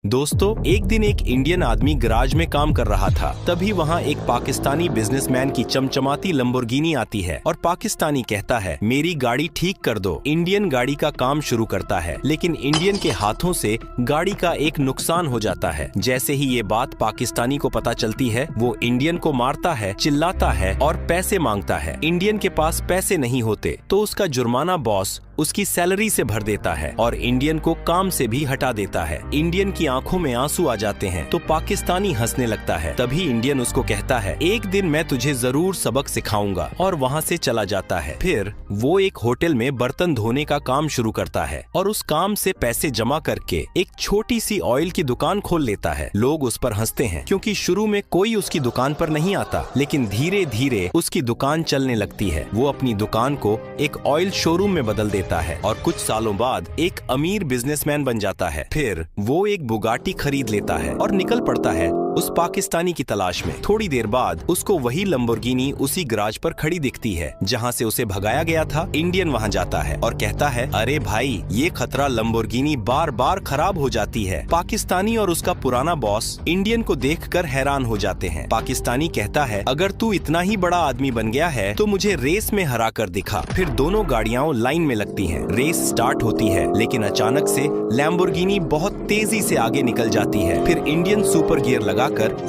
दोस्तों, एक दिन एक इंडियन आदमी गराज में काम कर रहा था। तभी वहाँ एक पाकिस्तानी बिजनेसमैन की चमचमाती लंबोर्गिनी आती है और पाकिस्तानी कहता है, मेरी गाड़ी ठीक कर दो। इंडियन गाड़ी का काम शुरू करता है, लेकिन इंडियन के हाथों से गाड़ी का एक नुकसान हो जाता है। जैसे ही ये बात पाकिस्तानी को पता चलती है, वो इंडियन को मारता है, चिल्लाता है और पैसे मांगता है। इंडियन के पास पैसे नहीं होते तो उसका जुर्माना बॉस उसकी सैलरी से भर देता है और इंडियन को काम से भी हटा देता है। इंडियन की आंखों में आंसू आ जाते हैं तो पाकिस्तानी हंसने लगता है। तभी इंडियन उसको कहता है, एक दिन मैं तुझे जरूर सबक सिखाऊंगा, और वहाँ से चला जाता है। फिर वो एक होटल में बर्तन धोने का काम शुरू करता है और उस काम से पैसे जमा करके एक छोटी सी ऑयल की दुकान खोल लेता है। लोग उस पर हंसते हैं क्योंकि शुरू में कोई उसकी दुकान पर नहीं आता, लेकिन धीरे धीरे उसकी दुकान चलने लगती है। वो अपनी दुकान को एक ऑयल शोरूम में बदल देता है और कुछ सालों बाद एक अमीर बिजनेसमैन बन जाता है। फिर वो एक बुगाटी खरीद लेता है और निकल पड़ता है उस पाकिस्तानी की तलाश में। थोड़ी देर बाद उसको वही लंबोर्गिनी उसी गराज पर खड़ी दिखती है जहाँ से उसे भगाया गया था। इंडियन वहाँ जाता है और कहता है, अरे भाई, ये खतरा लंबोर्गिनी बार बार खराब हो जाती है। पाकिस्तानी और उसका पुराना बॉस इंडियन को देखकर हैरान हो जाते हैं। पाकिस्तानी कहता है, अगर तू इतना ही बड़ा आदमी बन गया है तो मुझे रेस में हरा कर दिखा। फिर दोनों गाड़ियां लाइन में लगती हैं। रेस स्टार्ट होती है, लेकिन अचानक से लैम्बोर्गिनी बहुत तेजी से आगे निकल जाती है। फिर इंडियन सुपर गियर लगाकर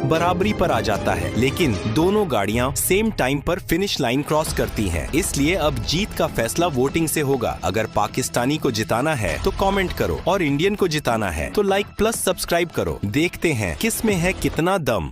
बराबरी पर आ जाता है, लेकिन दोनों गाड़ियां सेम टाइम पर फिनिश लाइन क्रॉस करती हैं। इसलिए अब जीत का फैसला वोटिंग से होगा। अगर पाकिस्तानी को जिताना है तो कमेंट करो और इंडियन को जिताना है तो लाइक प्लस सब्सक्राइब करो। देखते हैं किस में है कितना दम।